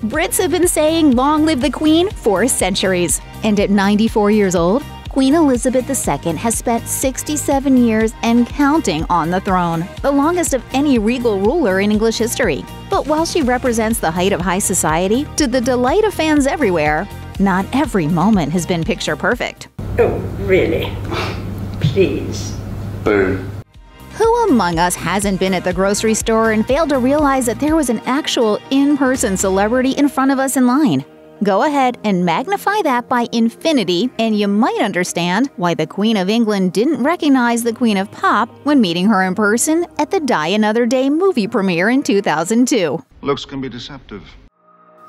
Brits have been saying "Long live the Queen" for centuries. And at 94 years old, Queen Elizabeth II has spent 67 years and counting on the throne, the longest of any regal ruler in English history. But while she represents the height of high society, to the delight of fans everywhere, not every moment has been picture perfect. Oh, really? Please. Boo. Who among us hasn't been at the grocery store and failed to realize that there was an actual in-person celebrity in front of us in line? Go ahead and magnify that by infinity, and you might understand why the Queen of England didn't recognize the Queen of Pop when meeting her in person at the Die Another Day movie premiere in 2002. Looks can be deceptive.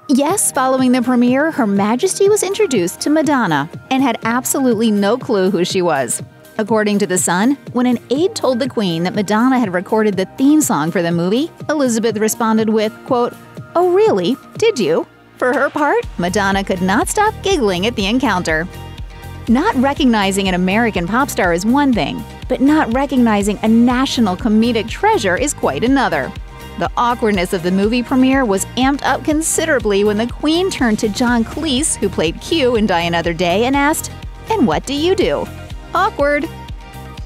Yes, following the premiere, Her Majesty was introduced to Madonna and had absolutely no clue who she was. According to The Sun, when an aide told the Queen that Madonna had recorded the theme song for the movie, Elizabeth responded with, quote, "Oh really? Did you?" For her part, Madonna could not stop giggling at the encounter. Not recognizing an American pop star is one thing, but not recognizing a national comedic treasure is quite another. The awkwardness of the movie premiere was amped up considerably when the Queen turned to John Cleese, who played Q in Die Another Day, and asked, "And what do you do?" Awkward.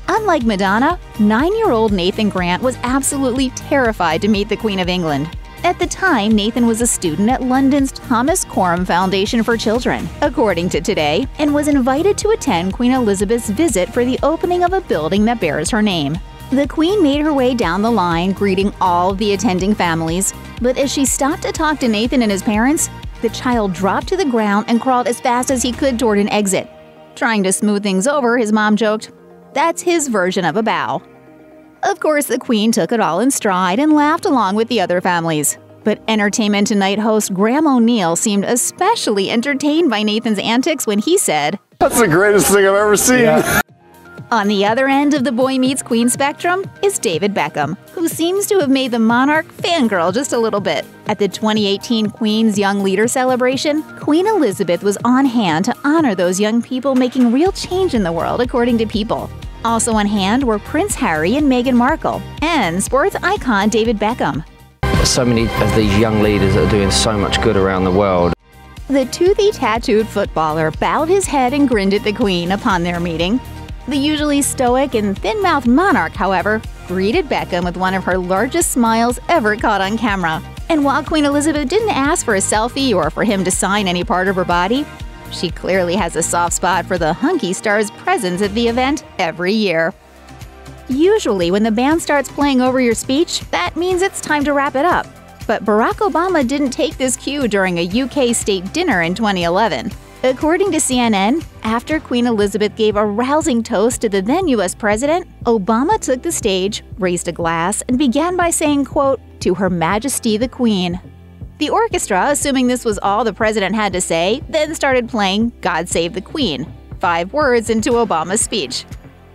Unlike Madonna, 9-year-old Nathan Grant was absolutely terrified to meet the Queen of England. At the time, Nathan was a student at London's Thomas Coram Foundation for Children, according to Today, and was invited to attend Queen Elizabeth's visit for the opening of a building that bears her name. The Queen made her way down the line, greeting all of the attending families, but as she stopped to talk to Nathan and his parents, the child dropped to the ground and crawled as fast as he could toward an exit. Trying to smooth things over, his mom joked, "That's his version of a bow." Of course, the Queen took it all in stride and laughed along with the other families. But Entertainment Tonight host Graham O'Neill seemed especially entertained by Nathan's antics when he said, "That's the greatest thing I've ever seen." Yeah. On the other end of the boy meets Queen spectrum is David Beckham, who seems to have made the monarch fangirl just a little bit. At the 2018 Queen's Young Leader celebration, Queen Elizabeth was on hand to honor those young people making real change in the world, according to People. Also on hand were Prince Harry and Meghan Markle, and sports icon David Beckham. So many of these young leaders are doing so much good around the world. The toothy tattooed footballer bowed his head and grinned at the Queen upon their meeting. The usually stoic and thin-mouthed monarch, however, greeted Beckham with one of her largest smiles ever caught on camera. And while Queen Elizabeth didn't ask for a selfie or for him to sign any part of her body, she clearly has a soft spot for the hunky star's presence at the event every year. Usually, when the band starts playing over your speech, that means it's time to wrap it up. But Barack Obama didn't take this cue during a UK state dinner in 2011. According to CNN, after Queen Elizabeth gave a rousing toast to the then U.S. president, Obama took the stage, raised a glass, and began by saying, quote, "To Her Majesty the Queen." The orchestra, assuming this was all the president had to say, then started playing God Save the Queen, 5 words into Obama's speech.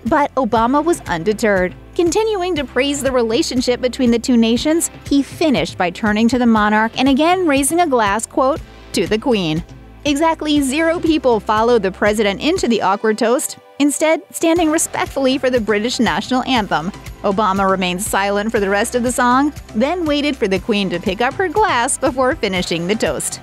But Obama was undeterred. Continuing to praise the relationship between the two nations, he finished by turning to the monarch and again raising a glass, quote, "To the Queen." Exactly 0 people followed the president into the awkward toast, instead standing respectfully for the British national anthem. Obama remained silent for the rest of the song, then waited for the Queen to pick up her glass before finishing the toast.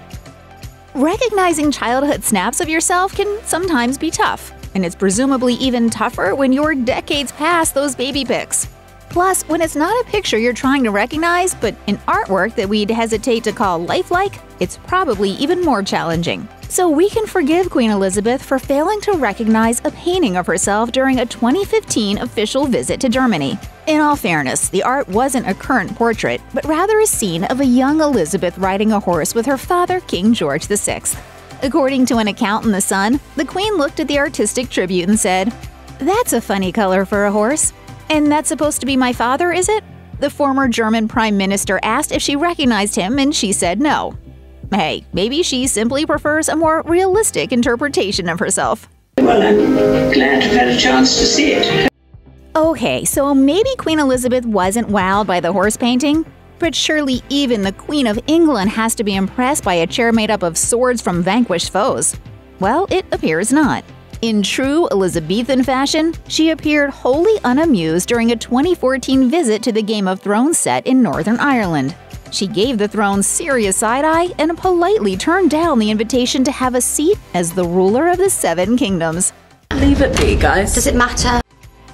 Recognizing childhood snaps of yourself can sometimes be tough, and it's presumably even tougher when you're decades past those baby pics. Plus, when it's not a picture you're trying to recognize, but an artwork that we'd hesitate to call lifelike, it's probably even more challenging. So we can forgive Queen Elizabeth for failing to recognize a painting of herself during a 2015 official visit to Germany. In all fairness, the art wasn't a current portrait, but rather a scene of a young Elizabeth riding a horse with her father, King George VI. According to an account in The Sun, the Queen looked at the artistic tribute and said, "That's a funny color for a horse. And that's supposed to be my father, is it?" The former German Prime Minister asked if she recognized him, and she said no. Hey, maybe she simply prefers a more realistic interpretation of herself. Well, I'm glad to have had a chance to see it. Okay, so maybe Queen Elizabeth wasn't wowed by the horse painting, but surely even the Queen of England has to be impressed by a chair made up of swords from vanquished foes. Well, it appears not. In true Elizabethan fashion, she appeared wholly unamused during a 2014 visit to the Game of Thrones set in Northern Ireland. She gave the throne serious side-eye and politely turned down the invitation to have a seat as the ruler of the Seven Kingdoms. Leave it be, guys. Does it matter?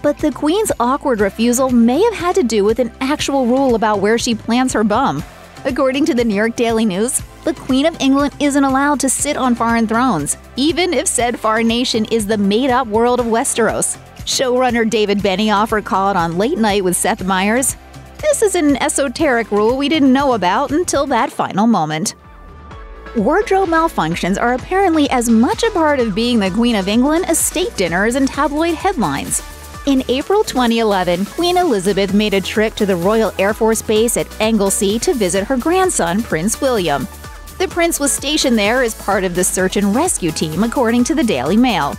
But the Queen's awkward refusal may have had to do with an actual rule about where she plants her bum. According to the New York Daily News, the Queen of England isn't allowed to sit on foreign thrones, even if said foreign nation is the made-up world of Westeros. Showrunner David Benioff recalled on Late Night with Seth Meyers, "This is an esoteric rule we didn't know about until that final moment." Wardrobe malfunctions are apparently as much a part of being the Queen of England as state dinners and tabloid headlines. In April 2011, Queen Elizabeth made a trip to the Royal Air Force Base at Anglesey to visit her grandson, Prince William. The prince was stationed there as part of the search and rescue team, according to the Daily Mail.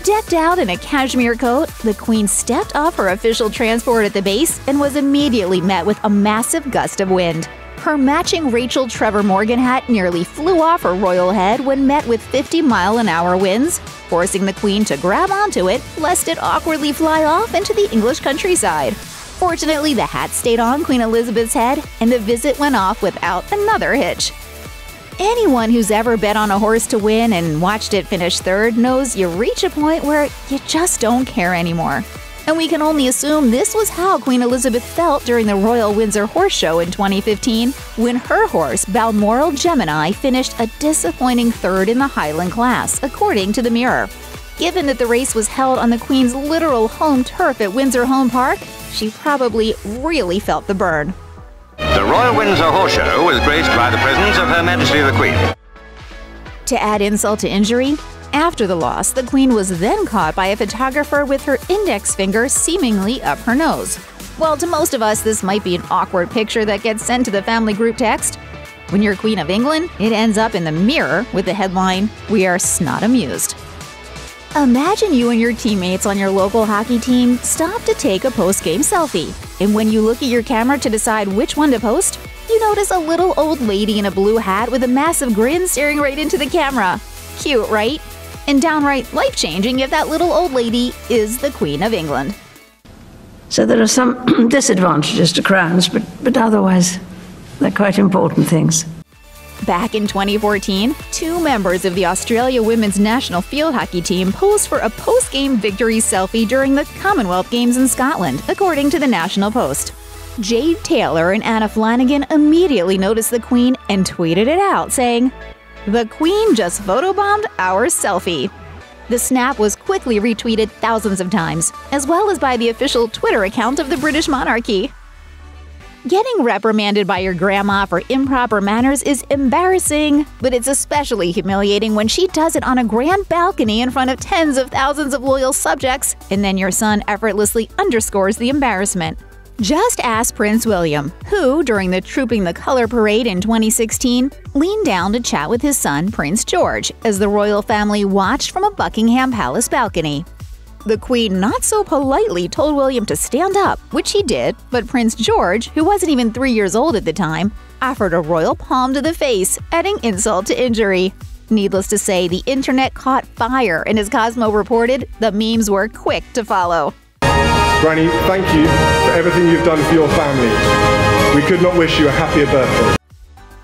Decked out in a cashmere coat, the Queen stepped off her official transport at the base and was immediately met with a massive gust of wind. Her matching Rachel Trevor Morgan hat nearly flew off her royal head when met with 50-mile-an-hour winds, forcing the Queen to grab onto it lest it awkwardly fly off into the English countryside. Fortunately, the hat stayed on Queen Elizabeth's head, and the visit went off without another hitch. Anyone who's ever bet on a horse to win and watched it finish third knows you reach a point where you just don't care anymore. And we can only assume this was how Queen Elizabeth felt during the Royal Windsor Horse Show in 2015, when her horse, Balmoral Gemini, finished a disappointing third in the Highland class, according to the Mirror. Given that the race was held on the Queen's literal home turf at Windsor Home Park, she probably really felt the burn. The Royal Windsor Horse Show was graced by the presence of Her Majesty the Queen. To add insult to injury, after the loss, the Queen was then caught by a photographer with her index finger seemingly up her nose. Well, to most of us, this might be an awkward picture that gets sent to the family group text. When you're Queen of England, it ends up in the Mirror with the headline, "We are snot amused." Imagine you and your teammates on your local hockey team stop to take a post-game selfie. And when you look at your camera to decide which one to post, you notice a little old lady in a blue hat with a massive grin staring right into the camera. Cute, right? And downright life-changing if that little old lady is the Queen of England. So there are some disadvantages to crowns, but otherwise they're quite important things. Back in 2014, 2 members of the Australia women's national field hockey team posed for a post-game victory selfie during the Commonwealth Games in Scotland, according to the National Post. Jade Taylor and Anna Flanagan immediately noticed the Queen and tweeted it out, saying, "The Queen just photobombed our selfie." The snap was quickly retweeted thousands of times, as well as by the official Twitter account of the British monarchy. Getting reprimanded by your grandma for improper manners is embarrassing, but it's especially humiliating when she does it on a grand balcony in front of tens of thousands of loyal subjects, and then your son effortlessly underscores the embarrassment. Just ask Prince William, who, during the Trooping the Color parade in 2016, leaned down to chat with his son, Prince George, as the royal family watched from a Buckingham Palace balcony. The Queen not so politely told William to stand up, which he did, but Prince George, who wasn't even 3 years old at the time, offered a royal palm to the face, adding insult to injury. Needless to say, the internet caught fire, and as Cosmo reported, the memes were quick to follow. Granny, thank you for everything you've done for your family. We could not wish you a happier birthday.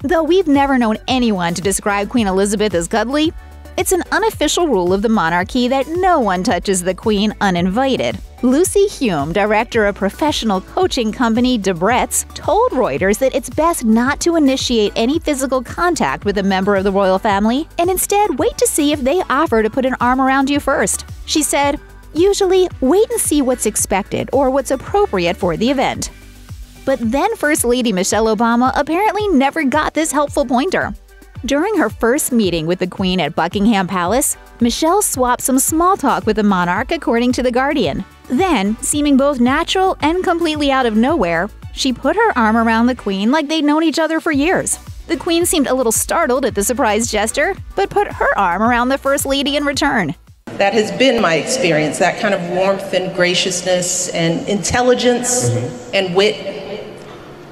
Though we've never known anyone to describe Queen Elizabeth as cuddly, it's an unofficial rule of the monarchy that no one touches the Queen uninvited. Lucy Hume, director of professional coaching company Debrett's, told Reuters that it's best not to initiate any physical contact with a member of the royal family and instead wait to see if they offer to put an arm around you first. She said, "Usually, wait and see what's expected or what's appropriate for the event." But then First Lady Michelle Obama apparently never got this helpful pointer. During her first meeting with the Queen at Buckingham Palace, Michelle swapped some small talk with the monarch, according to The Guardian. Then, seeming both natural and completely out of nowhere, she put her arm around the Queen like they'd known each other for years. The Queen seemed a little startled at the surprise gesture, but put her arm around the First Lady in return. That has been my experience, that kind of warmth and graciousness and intelligence and wit.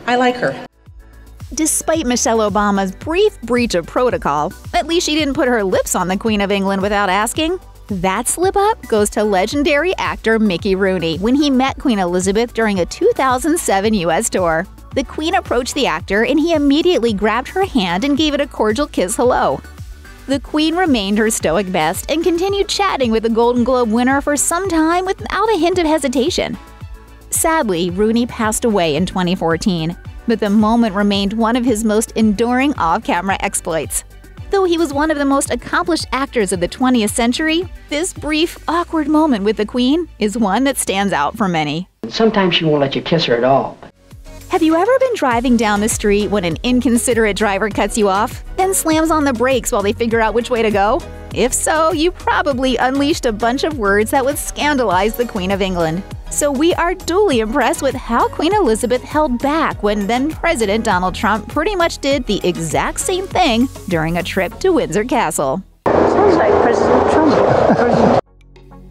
I like her. Despite Michelle Obama's brief breach of protocol, at least she didn't put her lips on the Queen of England without asking. That slip-up goes to legendary actor Mickey Rooney when he met Queen Elizabeth during a 2007 U.S. tour. The Queen approached the actor and he immediately grabbed her hand and gave it a cordial kiss hello. The Queen remained her stoic best and continued chatting with the Golden Globe winner for some time without a hint of hesitation. Sadly, Rooney passed away in 2014, but the moment remained one of his most enduring off-camera exploits. Though he was one of the most accomplished actors of the 20th century, this brief, awkward moment with the Queen is one that stands out for many. Sometimes she won't let you kiss her at all. Have you ever been driving down the street when an inconsiderate driver cuts you off, then slams on the brakes while they figure out which way to go? If so, you probably unleashed a bunch of words that would scandalize the Queen of England. So we are duly impressed with how Queen Elizabeth held back when then-President Donald Trump pretty much did the exact same thing during a trip to Windsor Castle. Sounds like President Trump.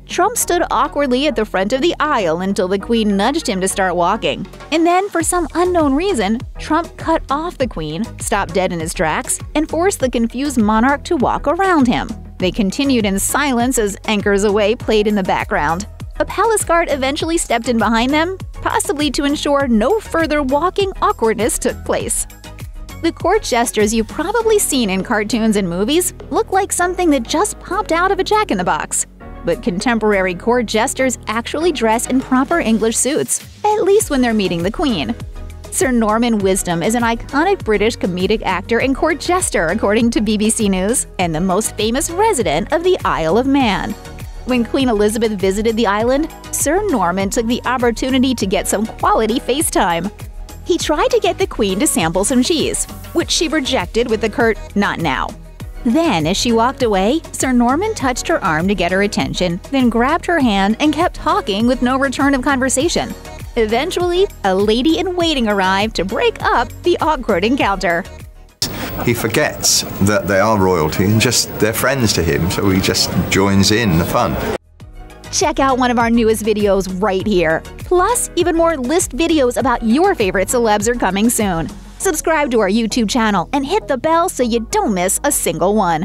Trump stood awkwardly at the front of the aisle until the Queen nudged him to start walking. And then, for some unknown reason, Trump cut off the Queen, stopped dead in his tracks, and forced the confused monarch to walk around him. They continued in silence as Anchors Away played in the background. A palace guard eventually stepped in behind them, possibly to ensure no further walking awkwardness took place. The court jesters you've probably seen in cartoons and movies look like something that just popped out of a Jack-in-the-Box. But contemporary court jesters actually dress in proper English suits, at least when they're meeting the Queen. Sir Norman Wisdom is an iconic British comedic actor and court jester, according to BBC News, and the most famous resident of the Isle of Man. When Queen Elizabeth visited the island, Sir Norman took the opportunity to get some quality FaceTime. He tried to get the Queen to sample some cheese, which she rejected with the curt "not now." Then, as she walked away, Sir Norman touched her arm to get her attention, then grabbed her hand and kept talking with no return of conversation. Eventually, a lady-in-waiting arrived to break up the awkward encounter. He forgets that they are royalty and just they're friends to him, so he just joins in the fun. Check out one of our newest videos right here. Plus, even more list videos about your favorite celebs are coming soon. Subscribe to our YouTube channel and hit the bell so you don't miss a single one.